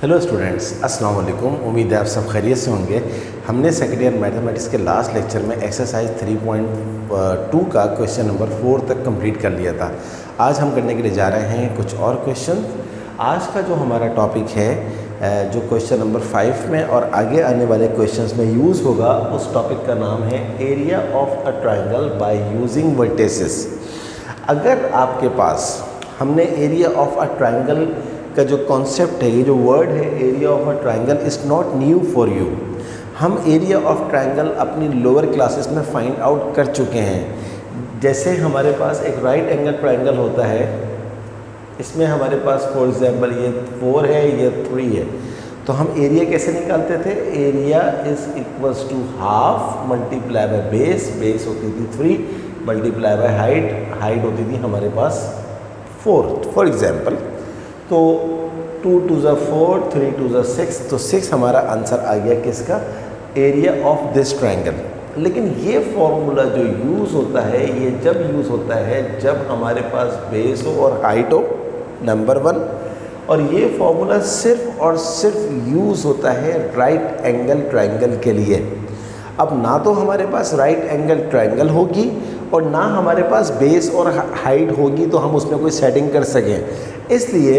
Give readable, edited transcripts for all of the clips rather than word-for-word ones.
Hello students, अस्सलाम वालेकुम। उम्मीद है आप सब खैरियत से होंगे। हमने सेकेंड ईयर मैथमेटिक्स के लास्ट लेक्चर में एक्सरसाइज 3.2 का क्वेश्चन नंबर 4 तक कंप्लीट कर लिया था। आज हम करने के लिए जा रहे हैं कुछ और क्वेश्चन। आज का जो हमारा टॉपिक है, जो क्वेश्चन नंबर 5 में और आगे आने वाले क्वेश्चंस में यूज़ होगा, उस टॉपिक का नाम है area of a triangle by using vertices. अगर आपके पास हमने एरिया ऑफ अ ट्राइंगल का जो कॉन्सेप्ट है, ये जो वर्ड है area of a triangle is not new for you. हम एरिया ऑफ ट्राइंगल अपनी लोअर क्लासेस में फाइंड आउट कर चुके हैं। जैसे हमारे पास एक राइट एंगल ट्राइंगल होता है, इसमें हमारे पास फॉर एग्जांपल ये 4 है, ये 3 है, तो हम एरिया कैसे निकालते थे? Area is equals to half multiply by base, base होती थी 3 मल्टीप्लाई बाय हाइट, हाइट होती थी हमारे पास 4 फॉर एग्जांपल। तो 2 2 ज़ा 4, 3 2 ज़ा 6, तो 6 हमारा आंसर आ गया किसका? Area of this triangle. लेकिन ये फॉर्मूला जो यूज़ होता है, ये जब यूज़ होता है जब हमारे पास बेस हो और हाइट हो, नंबर 1। और ये फॉर्मूला सिर्फ और सिर्फ यूज़ होता है राइट एंगल ट्राइंगल के लिए। अब ना तो हमारे पास राइट एंगल ट्राइंगल होगी और ना हमारे पास बेस और हाइट होगी तो हम उसमें कोई सेटिंग कर सकें। इसलिए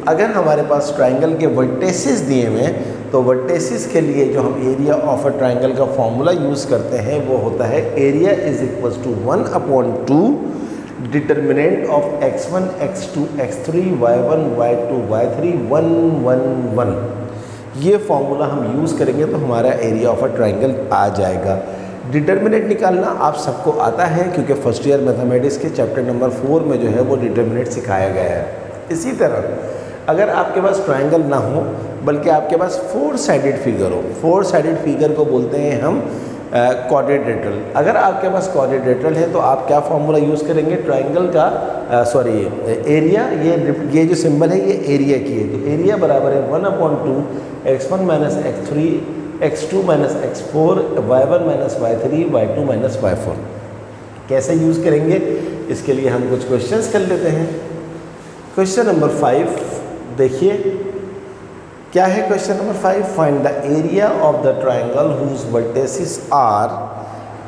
अगर हमारे पास ट्राइंगल के वर्टेसिस दिए हुए हैं, तो वर्टेसिस के लिए जो हम एरिया ऑफ अ ट्राइंगल का फॉर्मूला यूज़ करते हैं वो होता है area is equals to 1/2 determinant of x1 x2 x3 y1 y2 y3 1 1 1। ये फॉर्मूला हम यूज़ करेंगे तो हमारा एरिया ऑफ अ ट्राइंगल आ जाएगा। डिटर्मिनेंट निकालना आप सबको आता है, क्योंकि फर्स्ट ईयर मैथमेटिक्स के चैप्टर नंबर 4 में जो है वो डिटर्मिनेंट सिखाया गया है। इसी तरह अगर आपके पास ट्राइंगल ना हो बल्कि आपके पास 4 साइडेड फिगर हो, 4 साइडेड फिगर को बोलते हैं हम क्वाड्रिलेटरल। अगर आपके पास क्वाड्रिलेटरल है तो आप क्या फॉर्मूला यूज़ करेंगे? ट्राइंगल का एरिया, ये जो सिंबल है ये एरिया की है, तो एरिया बराबर है 1/2 x1 minus x3 x2 minus x4 y1 minus y3 y2 minus y4। कैसे यूज़ करेंगे इसके लिए हम कुछ क्वेश्चंस कर लेते हैं। क्वेश्चन नंबर 5 देखिए क्या है। Question number 5, find the area of the triangle whose vertices are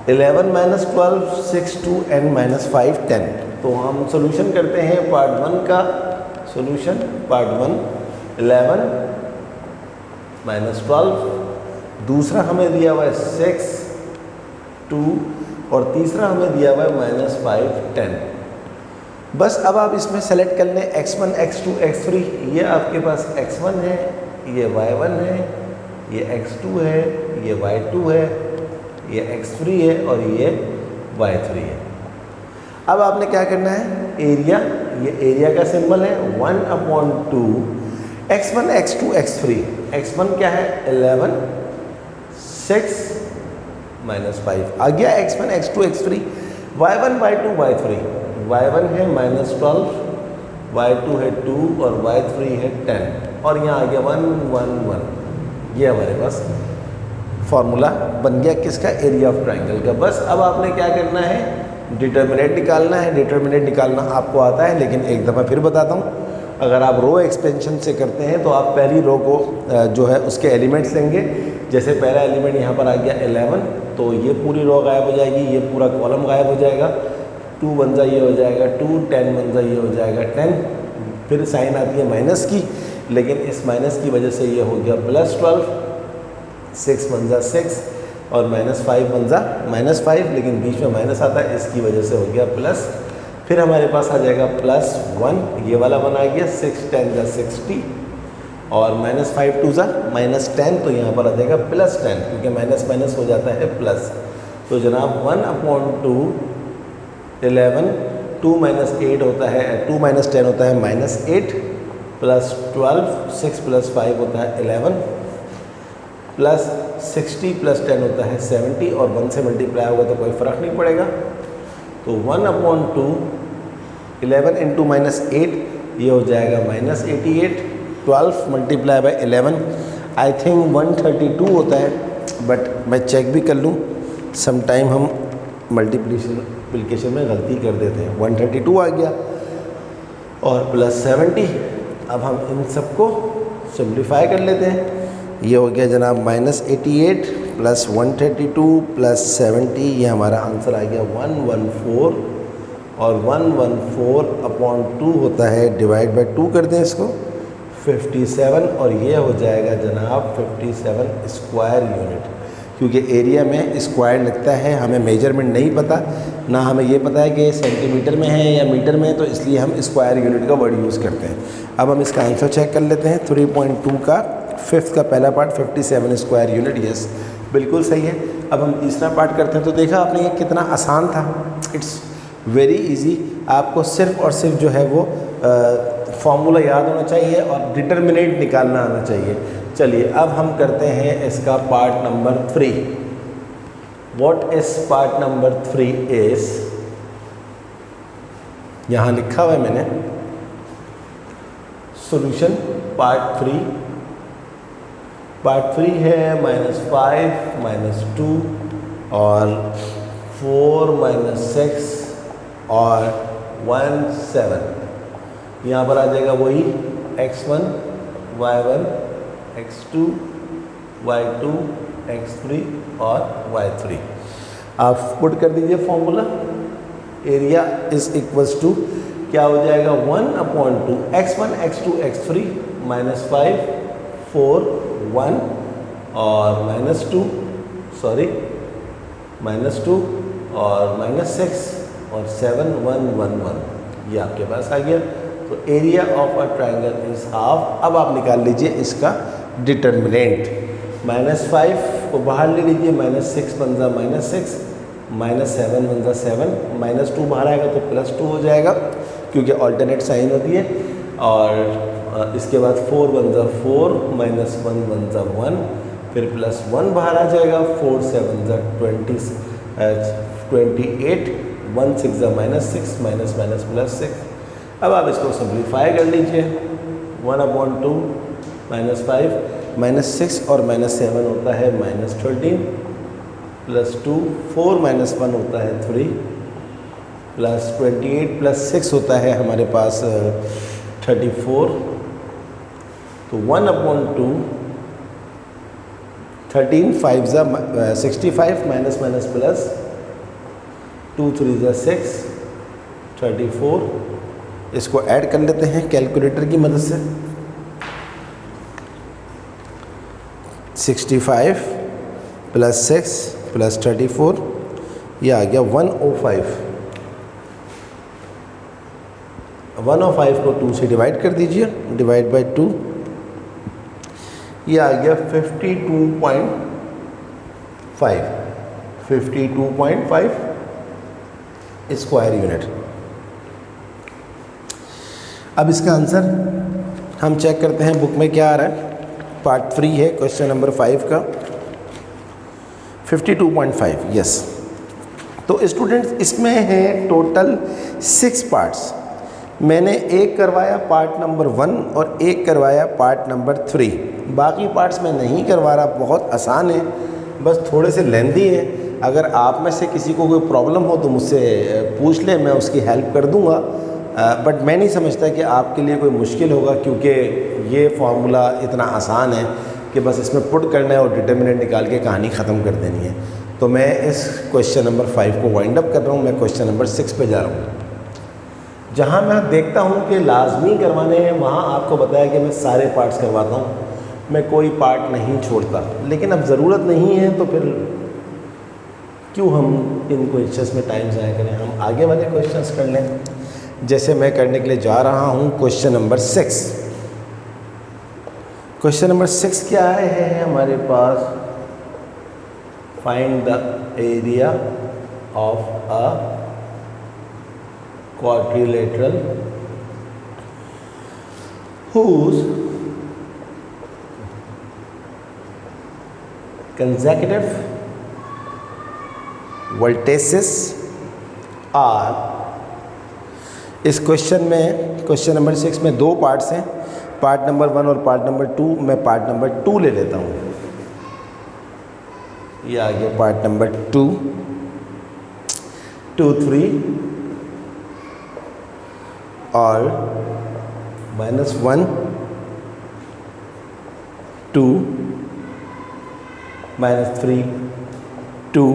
11 minus 12 6 2 n minus 5 10। तो हम सोल्यूशन करते हैं पार्ट 1 का सोल्यूशन। पार्ट 1 11 माइनस 12, दूसरा हमें दिया हुआ है 6 2 और तीसरा हमें दिया हुआ है माइनस 5 10। बस अब आप इसमें सेलेक्ट कर लें x1 x2 x3। ये आपके पास x1 है, ये y1 है, ये x2 है, ये y2 है, ये x3 है और ये y3 है। अब आपने क्या करना है? एरिया, ये एरिया का सिंबल है 1/2 x1 x2 x3। x1 क्या है? 11 6 माइनस 5 आ गया x1 x2 x3। y1 y2 y3, y1 है माइनस 12, y2 है 2 और y3 है 10 और यहाँ आ गया 1 1 1। ये हमारे पास फॉर्मूला बन गया किसका? एरिया ऑफ ट्राइंगल का। बस अब आपने क्या करना है? डिटर्मिनेंट निकालना है। डिटर्मिनेंट निकालना आपको आता है, लेकिन एक दफ़ा फिर बताता हूँ। अगर आप रो एक्सपेंशन से करते हैं तो आप पहली रो को जो है उसके एलिमेंट्स लेंगे। जैसे पहला एलिमेंट यहाँ पर आ गया 11, तो ये पूरी रो गायब हो जाएगी, ये पूरा कॉलम गायब हो जाएगा। 2 1 जा ये हो जाएगा 2, 10 1 जा ये हो जाएगा 10। फिर साइन आती है माइनस की, लेकिन इस माइनस की वजह से ये हो गया प्लस 12, 6 1 जा 6 और माइनस 5 1 जा माइनस 5, लेकिन बीच में माइनस आता है, इसकी वजह से हो गया प्लस। फिर हमारे पास आ जाएगा प्लस 1, ये वाला 1 आ गया, 6 10 जा 60 और माइनस 5 2 जा माइनस 10, तो यहाँ पर आ जाएगा प्लस 10, क्योंकि माइनस माइनस हो जाता है प्लस। तो जनाब 1/2 11 2 माइनस 8 होता है, 2 माइनस 10 होता है माइनस 8 प्लस 12 6 प्लस 5 होता है 11 प्लस 60 प्लस 10 होता है 70 और 1 से मल्टीप्लाई होगा तो कोई फ़र्क नहीं पड़ेगा। तो 1/2 11 इंटू माइनस 8 ये हो जाएगा minus 88। 12 multiply by 11 I think 132 होता है, बट मैं चेक भी कर लूँ। समटाइम हम मल्टीप्लिकेशन में गलती कर देते हैं। 132 आ गया और प्लस 70। अब हम इन सबको सिंप्लीफाई कर लेते हैं। ये हो गया जनाब -88 + 132 + 70, ये हमारा आंसर आ गया 114, और 114/2 होता है, डिवाइड बाय 2 कर दें इसको, 57, और ये हो जाएगा जनाब 57 स्क्वायर यूनिट। क्योंकि एरिया में स्क्वायर लगता है, हमें मेजरमेंट नहीं पता, ना हमें ये पता है कि सेंटीमीटर में है या मीटर में है, तो इसलिए हम स्क्वायर यूनिट का वर्ड यूज़ करते हैं। अब हम इसका आंसर चेक कर लेते हैं। 3.2 का 5th का पहला पार्ट 57 स्क्वायर यूनिट, यस बिल्कुल सही है। अब हम तीसरा पार्ट करते हैं। तो देखा आपने ये कितना आसान था, इट्स वेरी इजी। आपको सिर्फ और सिर्फ जो है वो फॉर्मूला याद होना चाहिए और डिटर्मिनेंट निकालना आना चाहिए। चलिए अब हम करते हैं इसका part number 3। What is part number 3 is, यहाँ लिखा हुआ है मैंने सॉल्यूशन पार्ट 3। पार्ट 3 है -5 - 2 और 4 - 6 और 1 7। यहाँ पर आ जाएगा वही x1 y1 x2 y2 x3 और y3। आप पुट कर दीजिए formula. Area is equals to क्या हो जाएगा 1/2 x1 x2 x3 -5 4 1 और -2 और -6 और 7 1 1 1, ये आपके पास आ गया। तो area of a triangle is half. अब आप निकाल लीजिए इसका डिटर्मिनेंट। -5 को बाहर ले लीजिए, -6 बन जा -6, -7 बन जा 7, -2 बाहर आएगा तो +2 हो जाएगा क्योंकि अल्टरनेट साइन होती है। और इसके बाद 4 बन जा 4, -1 बन जा 1, फिर +1 बाहर आ जाएगा, 4 7 जा 28, 1 6 जा -6, -6। अब आप इसको सिंप्लीफाई कर लीजिए। 1/2 -5 -6 और -7 होता है -13, +2 4 -1 होता है 3, +28 +6 होता है हमारे पास 34। तो 1/2 13 5 जा 65 -+ 2 3 जा 6 34। इसको ऐड कर लेते हैं कैलकुलेटर की मदद से। 65 + 6 + 34, ये आ गया 105। 105 को 2 से डिवाइड कर दीजिए, डिवाइड बाय 2, ये आ गया 52.5 स्क्वायर यूनिट। अब इसका आंसर हम चेक करते हैं बुक में क्या आ रहा है। पार्ट 3 है, क्वेश्चन नंबर 5 का 52.5, यस। तो स्टूडेंट्स इसमें है टोटल 6 पार्ट्स। मैंने एक करवाया पार्ट नंबर 1 और एक करवाया पार्ट नंबर 3। बाकी पार्ट्स मैं नहीं करवा रहा, बहुत आसान है, बस थोड़े से लेंदी हैं। अगर आप में से किसी को कोई प्रॉब्लम हो तो मुझसे पूछ ले, मैं उसकी हेल्प कर दूंगा। बट मैं नहीं समझता कि आपके लिए कोई मुश्किल होगा, क्योंकि ये फार्मूला इतना आसान है कि बस इसमें पुट करना है और डिटर्मिनेंट निकाल के कहानी ख़त्म कर देनी है। तो मैं इस क्वेश्चन नंबर 5 को वाइंड अप कर रहा हूँ। मैं क्वेश्चन नंबर 6 पे जा रहा हूँ। जहाँ मैं देखता हूँ कि लाजमी करवाने हैं, वहाँ आपको बताया कि मैं सारे पार्ट्स करवाता हूँ, मैं कोई पार्ट नहीं छोड़ता। लेकिन अब ज़रूरत नहीं है तो फिर क्यों हम इन क्वेश्चंस में टाइम ज़ाया करें, हम आगे वाले क्वेश्चंस कर लें। जैसे मैं करने के लिए जा रहा हूँ क्वेश्चन नंबर 6। क्वेश्चन नंबर 6 क्या है हमारे पास, find the area of a quadrilateral whose consecutive vertices are। इस क्वेश्चन में, क्वेश्चन नंबर 6 में 2 पार्ट्स हैं, पार्ट नंबर 1 और पार्ट नंबर 2। मैं पार्ट नंबर 2 ले लेता हूँ। ये आ गया पार्ट नंबर 2, 2 3 और -1 2 माइनस 3 2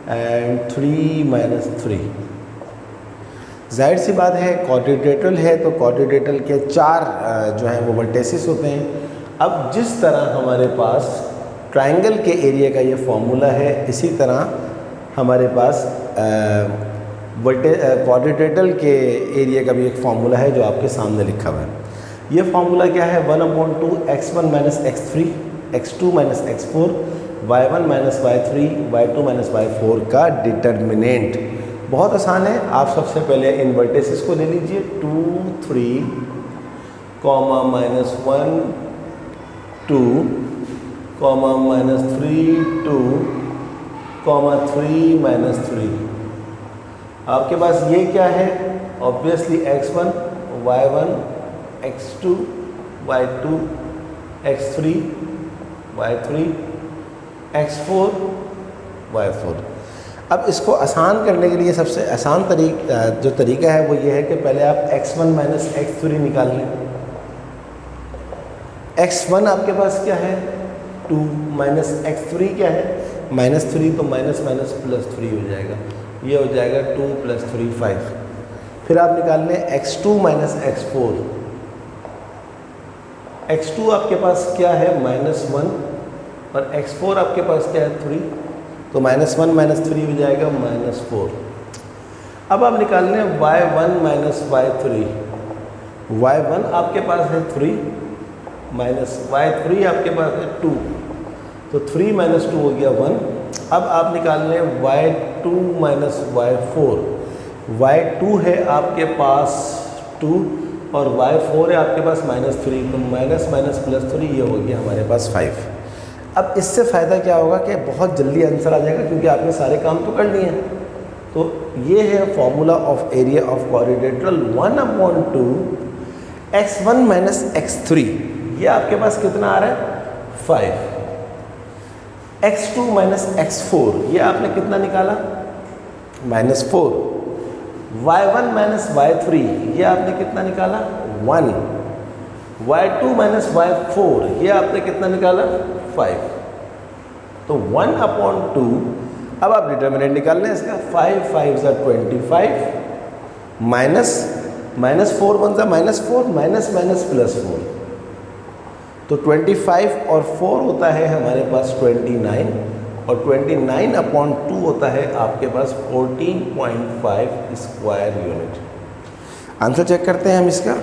एंड 3 माइनस 3। जाहिर सी बात है क्वाड्रिलेटरल है तो क्वाड्रिलेटरल के 4 जो हैं वो वर्टेसिस होते हैं। अब जिस तरह हमारे पास ट्रायंगल के एरिया का ये फॉर्मूला है, इसी तरह हमारे पास क्वाड्रिलेटरल के एरिया का भी एक फार्मूला है जो आपके सामने लिखा हुआ है। ये फार्मूला क्या है? 1/2 x1 minus x3 x2 minus x4 y1 minus y3 y2 minus y4 का डिटर्मिनेंट। बहुत आसान है। आप सबसे पहले इन वर्टिसेस को ले लीजिए 2 3 comma minus 1 2 comma minus 3 2 comma 3 minus 3। आपके पास ये क्या है? Obviously x1 y1 x2 y2 x3 y3 x4 y4। अब इसको आसान करने के लिए सबसे आसान जो तरीका है वो ये है कि पहले आप x1 माइनस x3 निकाल लें। x1 आपके पास क्या है? 2 माइनस x3 क्या है? माइनस 3, तो माइनस माइनस प्लस 3 हो जाएगा। ये हो जाएगा 2 प्लस 3 5। फिर आप निकाल लें x2 माइनस x4। x2 आपके पास क्या है? -1 और x4 आपके पास क्या है? 3, तो -1 माइनस 3 हो जाएगा -4। अब आप निकाल लें y1 माइनस y3। y1 आपके पास है 3 माइनस y3 आपके पास है 2, तो 3 माइनस 2 हो गया 1। अब आप निकाल लें y2 माइनस y4। y2 है आपके पास 2 और y4 है आपके पास -3, तो माइनस माइनस प्लस 3, ये हो गया हमारे पास 5। अब इससे फ़ायदा क्या होगा कि बहुत जल्दी आंसर आ जाएगा क्योंकि आपने सारे काम तो कर लिए हैं। तो ये है formula of area of quadrilateral 1/2 x1 minus x3। ये आपके पास कितना आ रहा है? 5। x2 माइनस x4, ये आपने कितना निकाला? -4। y1 माइनस y3, ये आपने कितना निकाला? 1। y2 माइनस y4, ये आपने कितना निकाला? 5। तो 1/2। अब आप डिटर्मिनेंट निकाल लें इसका। 5 5 = 25 माइनस -4 1 = -4 माइनस माइनस प्लस 4, तो 25 और 4 होता है हमारे पास 29 और 29/2 होता है आपके पास 14.5 स्क्वायर यूनिट। आंसर चेक करते हैं हम इसका।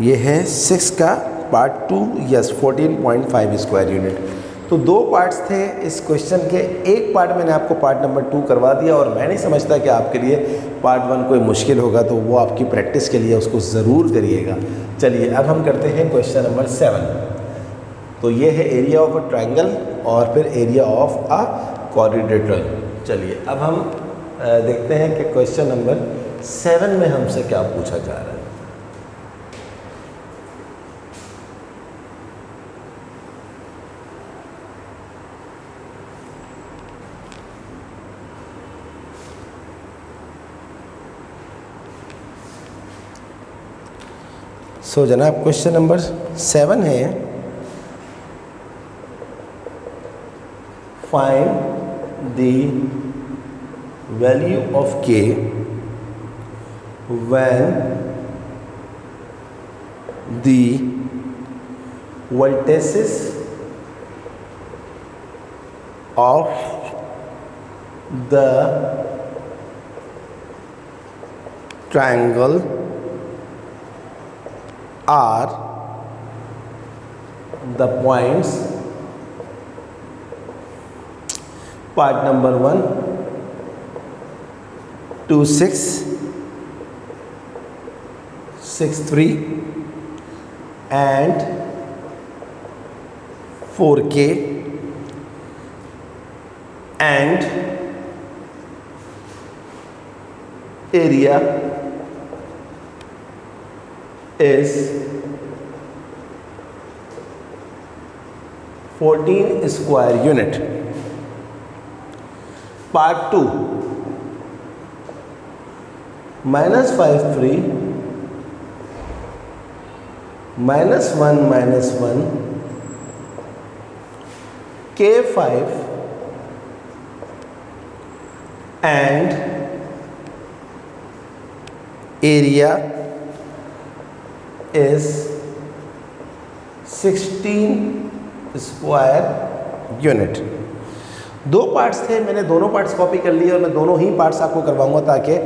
ये है 6 का पार्ट 2, यस 14.5 स्क्वायर यूनिट। तो 2 पार्ट्स थे इस क्वेश्चन के। एक पार्ट मैंने आपको पार्ट नंबर 2 करवा दिया और मैं नहीं समझता कि आपके लिए पार्ट 1 कोई मुश्किल होगा, तो वो आपकी प्रैक्टिस के लिए उसको ज़रूर करिएगा। चलिए अब हम करते हैं क्वेश्चन नंबर 7। तो ये है एरिया ऑफ अ ट्रायंगल और फिर एरिया ऑफ अ क्वाड्रिलेटरल। चलिए अब हम देखते हैं कि क्वेश्चन नंबर 7 में हमसे क्या पूछा जा रहा है। सो जनाब क्वेश्चन नंबर 7 है, find the value of k when the vertices of the triangle are the points. Part number 1 2 6 6 3 and 4k and area is 14 square unit. Part 2 -5 3 -1 K5 and area is 16 square unit. दो parts थे, मैंने दोनों parts copy कर लिए और मैं दोनों ही parts आपको करवाऊंगा ताकि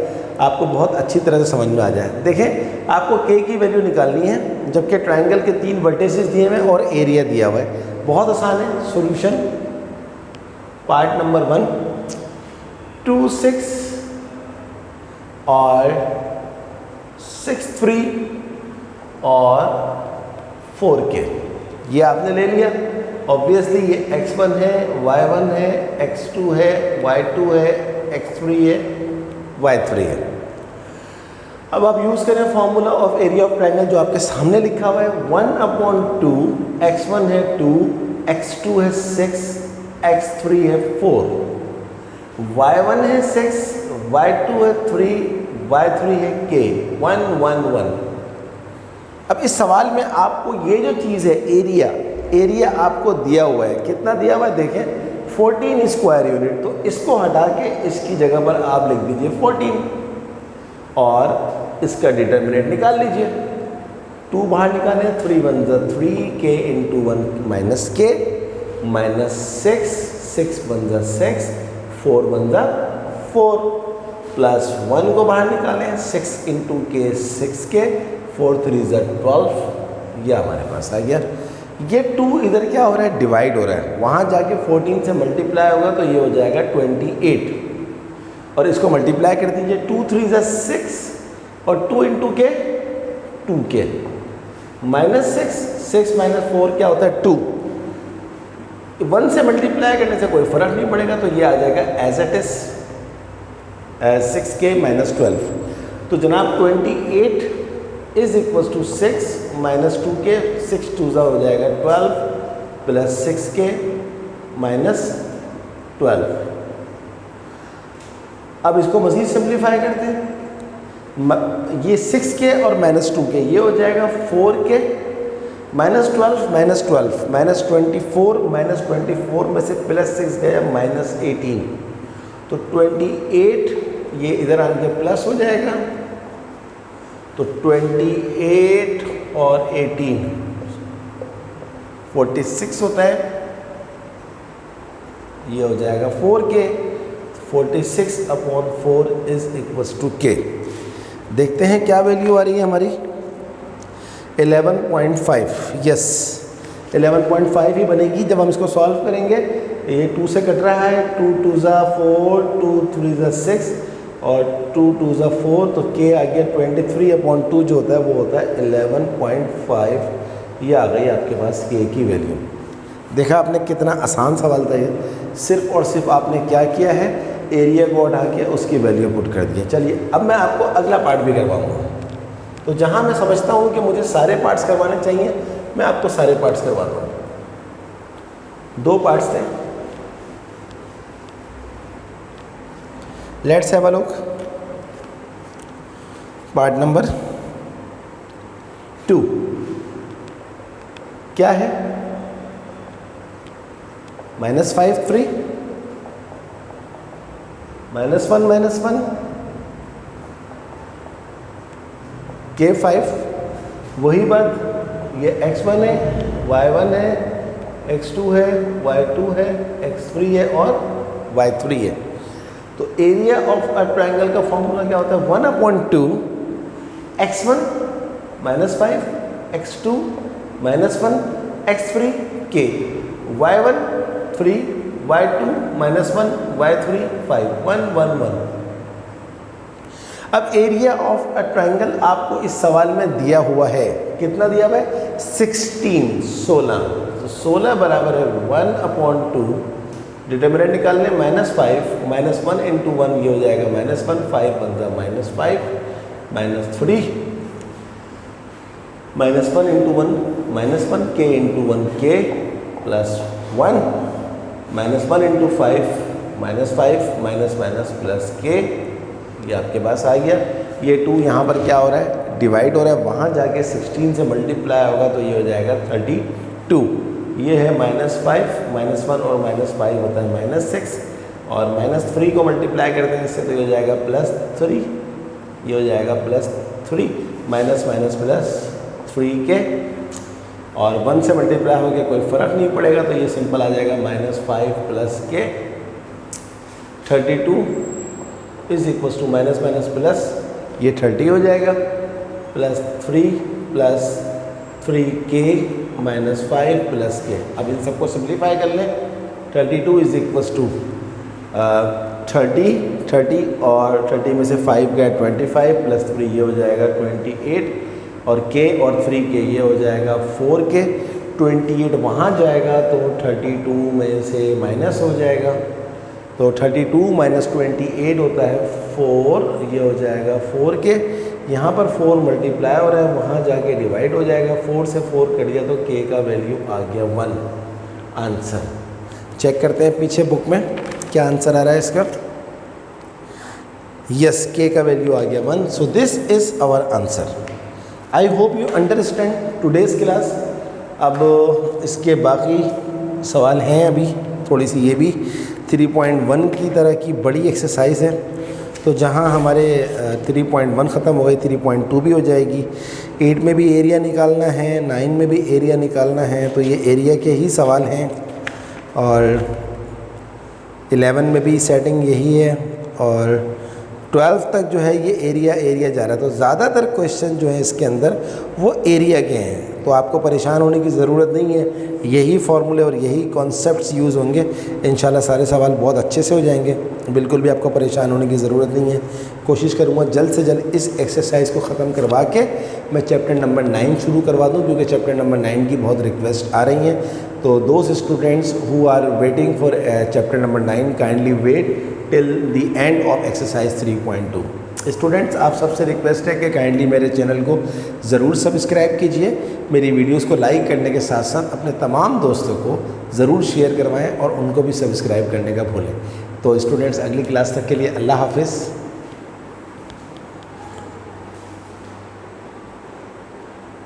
आपको बहुत अच्छी तरह से समझ में आ जाए। देखें, आपको k की वैल्यू निकालनी है जबकि ट्रायंगल के 3 वर्टिसेस दिए हुए हैं और एरिया दिया हुआ है। बहुत आसान है। सॉल्यूशन पार्ट नंबर 1 2 6 और 6 3 और 4k ये आपने ले लिया। ऑब्वियसली ये x1 है, y1 है, x2 है, y2 है, x3 है, y3 है। अब आप यूज़ करें formula of area of triangle जो आपके सामने लिखा हुआ है। 1/2 x1 है 2, x2 है 6, x3 है 4, y1 है 6, y2 है 3, y3 है k 1 1 1। अब इस सवाल में आपको ये जो चीज़ है एरिया आपको दिया हुआ है। कितना दिया हुआ है देखें, 14 स्क्वायर यूनिट। तो इसको हटा के इसकी जगह पर आप लिख दीजिए 14 और इसका डिटर्मिनेंट निकाल लीजिए। 2 बाहर निकालें, 3 1 3 k into 1 minus k minus 6 6 1 6 4 1 4 plus 1 को बाहर निकालें, 6 इंटू k 6k 4 3 12। यह हमारे पास आ गया। ये 2 इधर क्या हो रहा है, डिवाइड हो रहा है। वहाँ जाके 14 से मल्टीप्लाई होगा तो ये हो जाएगा 28 और इसको मल्टीप्लाई कर दीजिए। 2 3 6 और 2 इंटू के 2k माइनस 6 माइनस 4 क्या होता है 2। 1 से मल्टीप्लाई करने से कोई फ़र्क नहीं पड़ेगा तो ये आ जाएगा as it is 6k minus 12। तो जनाब 28 is equal to 6 minus 2k 6 2 हो जाएगा 12 प्लस 6k माइनस 12। अब इसको मज़ीद सिंप्लीफाई करते हैं। ये 6k और माइनस 2k ये हो जाएगा 4k minus 12 minus 12 minus 24 minus 24 में से प्लस 6 गया माइनस 18। तो 28 ये इधर आके प्लस हो जाएगा। तो 28 और 18 46 होता है। ये हो जाएगा 4k। 46 upon 4 is equals to k। देखते हैं क्या वैल्यू आ रही है हमारी 11.5। यस 11.5 ही बनेगी जब हम इसको सॉल्व करेंगे। ये 2 से कट रहा है, 2 2 4 2 3 6 और 2 2 4 तो k आ गया 23/2 जो होता है वो होता है 11.5। ये आ गई आपके पास k की वैल्यू। देखा आपने कितना आसान सवाल था ये। सिर्फ और सिर्फ आपने क्या किया है, एरिया को उठा के उसकी वैल्यू पुट कर दी। चलिए अब मैं आपको अगला पार्ट भी करवाऊँगा। तो जहाँ मैं समझता हूँ कि मुझे सारे पार्ट्स करवाने चाहिए मैं आपको सारे पार्ट्स करवाता हूँ। 2 पार्ट्स थे। Let's have a look. Part number 2 क्या है, -5 3 -1 K5 वही बात। ये x1 है, y1 है, x2 है, y2 है, x3 है और y3 है। तो एरिया ऑफ अ ट्रायंगल का फॉर्मूला क्या होता है 1/2 x1 -5 x2 -1 x3 k y1 3 y2 -1 y3 5 1 1 1। अब एरिया ऑफ अ ट्रायंगल आपको इस सवाल में दिया हुआ है। कितना दिया हुआ है 16। तो 16 बराबर है 1/2। डिटर्मिनेंट निकालने -5 -1 इंटू 1 ये हो जाएगा -1 5 1 -5 -3 -1 into 1 -1 k into 1 k plus 1 -1 into 5 -5 minus plus k। ये आपके पास आ गया। ये 2 यहाँ पर क्या हो रहा है डिवाइड हो रहा है, वहाँ जाके 16 से मल्टीप्लाई होगा तो ये हो जाएगा 32। ये है -5, -1 और -5 होता है -6, और -3 को मल्टीप्लाई करते हैं इससे तो ये हो जाएगा +3, ये हो जाएगा +3, माइनस माइनस +3k, और 1 से मल्टीप्लाई हो गया, कोई फ़र्क नहीं पड़ेगा तो ये सिंपल आ जाएगा -5 + k। 32 is equal to minus minus plus, ये 30 हो जाएगा, +3 + 3k -5 + k। अब इन सबको सिंप्लीफाई कर लें। 32 इज इक्वल टू 30 और 30 में से 5 गया 25 + 3 ये हो जाएगा 28, और k और 3k ये हो जाएगा 4k। 28 वहाँ जाएगा तो 32 में से माइनस हो जाएगा, तो 32 - 28 होता है 4, ये हो जाएगा 4k। यहाँ पर 4 मल्टीप्लाई हो रहा है, वहाँ जाके डिवाइड हो जाएगा, 4 से 4 कट गया तो k का वैल्यू आ गया 1। आंसर चेक करते हैं पीछे बुक में क्या आंसर आ रहा है इसका। यस, k का वैल्यू आ गया 1। So this is our answer. I hope you understand today's class. अब इसके बाकी सवाल हैं अभी, थोड़ी सी ये भी 3.1 की तरह की बड़ी एक्सरसाइज है, तो जहाँ हमारे 3.1 ख़त्म हो गई 3.2 भी हो जाएगी। 8 में भी एरिया निकालना है, 9 में भी एरिया निकालना है, तो ये एरिया के ही सवाल हैं, और 11 में भी सेटिंग यही है, और 12 तक जो है ये एरिया जा रहा है। तो ज़्यादातर क्वेश्चन जो है इसके अंदर वो एरिया के हैं, तो आपको परेशान होने की ज़रूरत नहीं है, यही फार्मूले और यही कॉन्सेप्ट्स यूज़ होंगे, इंशाल्लाह सारे सवाल बहुत अच्छे से हो जाएंगे, बिल्कुल भी आपको परेशान होने की ज़रूरत नहीं है। कोशिश करूँगा जल्द से जल्द इस एक्सरसाइज को ख़त्म करवा के मैं चैप्टर नंबर 9 शुरू करवा दूँ, क्योंकि चैप्टर नंबर 9 की बहुत रिक्वेस्ट आ रही हैं। तो those students who are waiting for chapter number 9 kindly wait till the end of exercise 3.2। Students, आप सबसे रिक्वेस्ट है कि काइंडली मेरे चैनल को ज़रूर सब्सक्राइब कीजिए, मेरी वीडियोस को लाइक करने के साथ साथ अपने तमाम दोस्तों को ज़रूर शेयर करवाएं और उनको भी सब्सक्राइब करने का भूलें। तो स्टूडेंट्स, अगली क्लास तक के लिए अल्लाह हाफिज़।